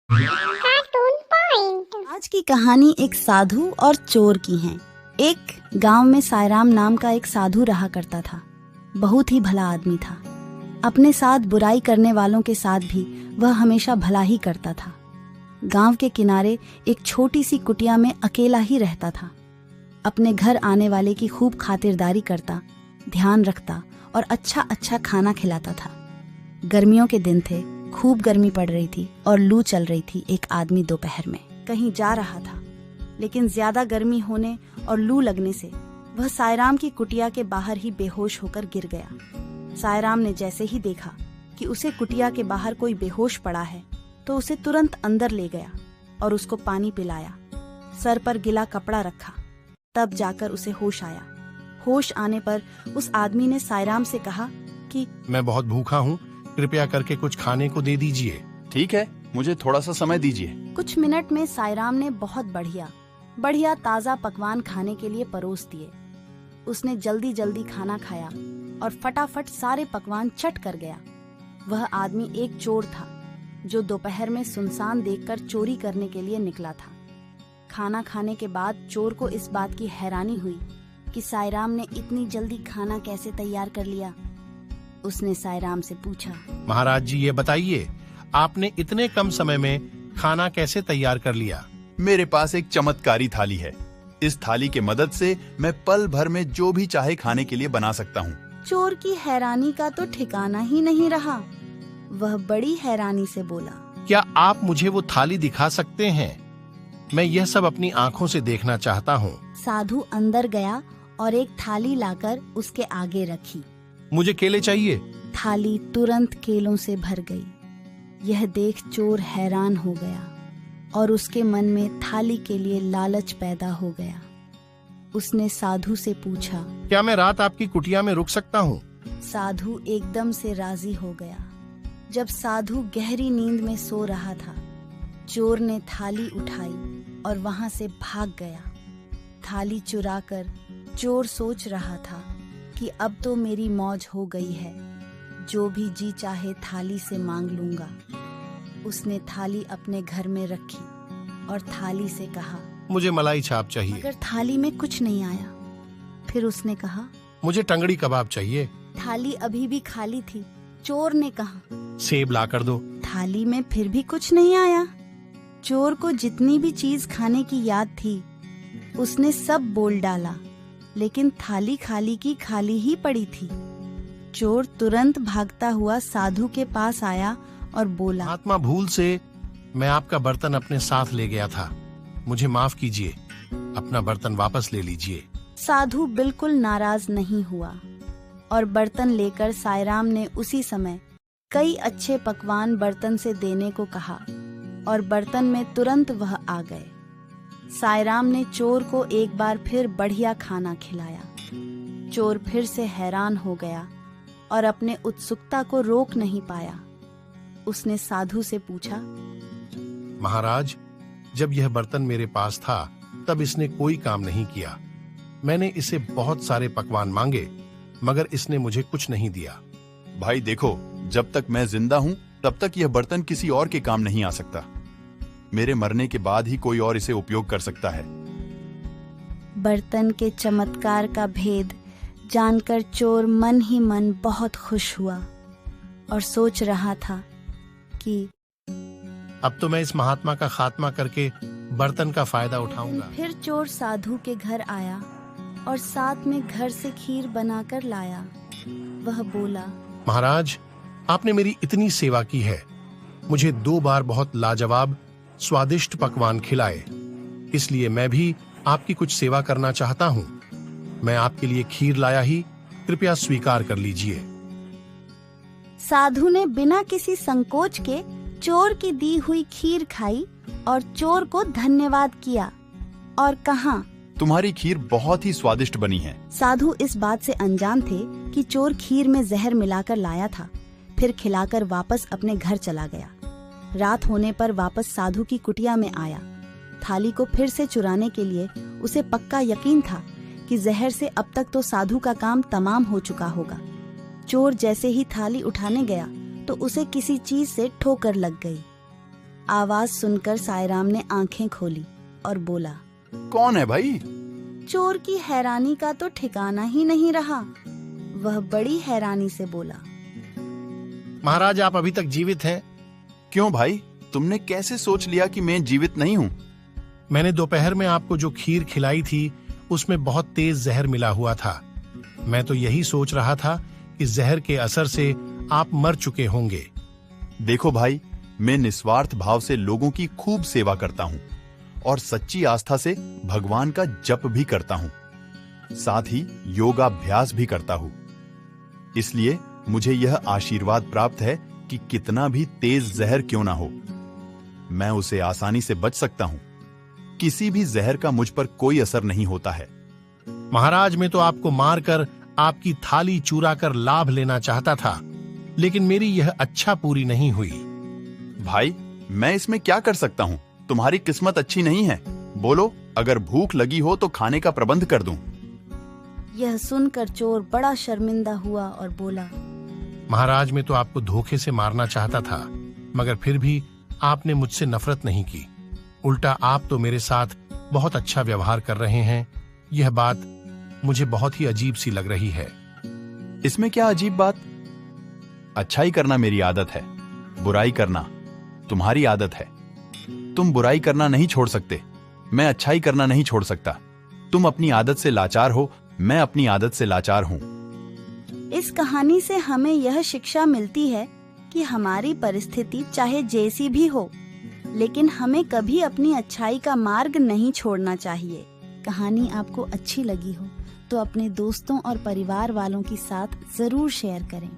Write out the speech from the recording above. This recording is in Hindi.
Cartoon point. आज की कहानी एक साधु और चोर की है। एक गांव में सायराम नाम का एक साधु रहा करता था। बहुत ही भला आदमी था। अपने साथ बुराई करने वालों के साथ भी वह हमेशा भला ही करता था। गांव के किनारे एक छोटी सी कुटिया में अकेला ही रहता था। अपने घर आने वाले की खूब खातिरदारी करता, ध्यान रखता और अच्छा अच्छा खाना खिलाता था। गर्मियों के दिन थे, खूब गर्मी पड़ रही थी और लू चल रही थी। एक आदमी दोपहर में कहीं जा रहा था, लेकिन ज्यादा गर्मी होने और लू लगने से वह सायराम की कुटिया के बाहर ही बेहोश होकर गिर गया। सायराम ने जैसे ही देखा कि उसे कुटिया के बाहर कोई बेहोश पड़ा है, तो उसे तुरंत अंदर ले गया और उसको पानी पिलाया। सर पर गिला कपड़ा रखा, तब जाकर उसे होश आया। होश आने पर उस आदमी ने सायराम से कहा कि मैं बहुत भूखा हूँ, कृपया करके कुछ खाने को दे दीजिए। ठीक है, मुझे थोड़ा सा समय दीजिए। कुछ मिनट में सायराम ने बहुत बढ़िया ताज़ा पकवान खाने के लिए परोस दिए। उसने जल्दी जल्दी खाना खाया और फटाफट सारे पकवान चट कर गया। वह आदमी एक चोर था जो दोपहर में सुनसान देखकर चोरी करने के लिए निकला था। खाना खाने के बाद चोर को इस बात की हैरानी हुई कि सायराम ने इतनी जल्दी खाना कैसे तैयार कर लिया। उसने सायराम से पूछा, महाराज जी, ये बताइए, आपने इतने कम समय में खाना कैसे तैयार कर लिया? मेरे पास एक चमत्कारी थाली है। इस थाली के मदद से मैं पल भर में जो भी चाहे खाने के लिए बना सकता हूँ। चोर की हैरानी का तो ठिकाना ही नहीं रहा। वह बड़ी हैरानी से बोला, क्या आप मुझे वो थाली दिखा सकते हैं? मैं यह सब अपनी आँखों से देखना चाहता हूँ। साधु अंदर गया और एक थाली लाकर उसके आगे रखी। मुझे केले चाहिए। थाली तुरंत केलों से भर गई। यह देख चोर हैरान हो गया और उसके मन में थाली के लिए लालच पैदा हो गया। उसने साधु से पूछा, क्या मैं रात आपकी कुटिया में रुक सकता हूँ? साधु एकदम से राजी हो गया। जब साधु गहरी नींद में सो रहा था, चोर ने थाली उठाई और वहां से भाग गया। थाली चुराकर चोर सोच रहा था कि अब तो मेरी मौज हो गई है, जो भी जी चाहे थाली से मांग लूंगा। उसने थाली अपने घर में रखी और थाली से कहा, मुझे मलाई छाप चाहिए। मगर थाली में कुछ नहीं आया। फिर उसने कहा, मुझे टंगड़ी कबाब चाहिए। थाली अभी भी खाली थी। चोर ने कहा, सेब ला कर दो। थाली में फिर भी कुछ नहीं आया। चोर को जितनी भी चीज खाने की याद थी उसने सब बोल डाला, लेकिन थाली खाली की खाली ही पड़ी थी। चोर तुरंत भागता हुआ साधु के पास आया और बोला, आत्मा, भूल से मैं आपका बर्तन अपने साथ ले गया था, मुझे माफ कीजिए, अपना बर्तन वापस ले लीजिए। साधु बिल्कुल नाराज नहीं हुआ और बर्तन लेकर सायराम ने उसी समय कई अच्छे पकवान बर्तन से देने को कहा और बर्तन में तुरंत वह आ गए। सायराम ने चोर को एक बार फिर बढ़िया खाना खिलाया। चोर फिर से हैरान हो गया और अपने उत्सुकता को रोक नहीं पाया। उसने साधु से पूछा, महाराज, जब यह बर्तन मेरे पास था तब इसने कोई काम नहीं किया। मैंने इसे बहुत सारे पकवान मांगे, मगर इसने मुझे कुछ नहीं दिया। भाई देखो, जब तक मैं जिंदा हूँ तब तक यह बर्तन किसी और के काम नहीं आ सकता। मेरे मरने के बाद ही कोई और इसे उपयोग कर सकता है। बर्तन के चमत्कार का भेद जानकर चोर मन ही मन बहुत खुश हुआ और सोच रहा था कि अब तो मैं इस महात्मा का खात्मा करके बर्तन का फायदा उठाऊंगा। फिर चोर साधु के घर आया और साथ में घर से खीर बनाकर लाया। वह बोला, महाराज, आपने मेरी इतनी सेवा की है, मुझे 2 बार बहुत लाजवाब स्वादिष्ट पकवान खिलाए, इसलिए मैं भी आपकी कुछ सेवा करना चाहता हूँ। मैं आपके लिए खीर लाया ही, कृपया स्वीकार कर लीजिए। साधु ने बिना किसी संकोच के चोर की दी हुई खीर खाई और चोर को धन्यवाद किया और कहा, तुम्हारी खीर बहुत ही स्वादिष्ट बनी है। साधु इस बात से अनजान थे कि चोर खीर में जहर मिलाकर लाया था। फिर खिलाकर वापस अपने घर चला गया। रात होने पर वापस साधु की कुटिया में आया। थाली को फिर से चुराने के लिए उसे पक्का यकीन था कि जहर से अब तक तो साधु का काम तमाम हो चुका होगा। चोर जैसे ही थाली उठाने गया तो उसे किसी चीज से ठोकर लग गई। आवाज सुनकर सायराम ने आंखें खोली और बोला, कौन है भाई? चोर की हैरानी का तो ठिकाना ही नहीं रहा। वह बड़ी हैरानी से बोला, महाराज आप अभी तक जीवित हैं? क्यों भाई, तुमने कैसे सोच लिया कि मैं जीवित नहीं हूँ? मैंने दोपहर में आपको जो खीर खिलाई थी उसमें बहुत तेज जहर मिला हुआ था। मैं तो यही सोच रहा था कि जहर के असर से आप मर चुके होंगे। देखो भाई, मैं निस्वार्थ भाव से लोगों की खूब सेवा करता हूँ और सच्ची आस्था से भगवान का जप भी करता हूँ, साथ ही योगाभ्यास भी करता हूँ। इसलिए मुझे यह आशीर्वाद प्राप्त है कि कितना भी तेज जहर क्यों ना हो, मैं उसे आसानी से बच सकता हूँ। किसी भी जहर का मुझ पर कोई असर नहीं होता है। महाराज मैं तो आपको मारकर आपकी थाली चुरा कर लाभ लेना चाहता था, लेकिन मेरी यह अच्छा पूरी नहीं हुई। भाई, मैं इसमें क्या कर सकता हूँ? तुम्हारी किस्मत अच्छी नहीं है। बोलो, अगर भूख लगी हो तो खाने का प्रबंध कर दूं। यह सुनकर चोर बड़ा शर्मिंदा हुआ और बोला, महाराज मैं तो आपको धोखे से मारना चाहता था, मगर फिर भी आपने मुझसे नफरत नहीं की। उल्टा आप तो मेरे साथ बहुत अच्छा व्यवहार कर रहे हैं। यह बात मुझे बहुत ही अजीब सी लग रही है। इसमें क्या अजीब बात? अच्छाई करना मेरी आदत है, बुराई करना तुम्हारी आदत है। तुम बुराई करना नहीं छोड़ सकते, मैं अच्छाई करना नहीं छोड़ सकता। तुम अपनी आदत से लाचार हो, मैं अपनी आदत से लाचार हूं। इस कहानी से हमें यह शिक्षा मिलती है कि हमारी परिस्थिति चाहे जैसी भी हो, लेकिन हमें कभी अपनी अच्छाई का मार्ग नहीं छोड़ना चाहिए। कहानी आपको अच्छी लगी हो तो अपने दोस्तों और परिवार वालों के साथ जरूर शेयर करें।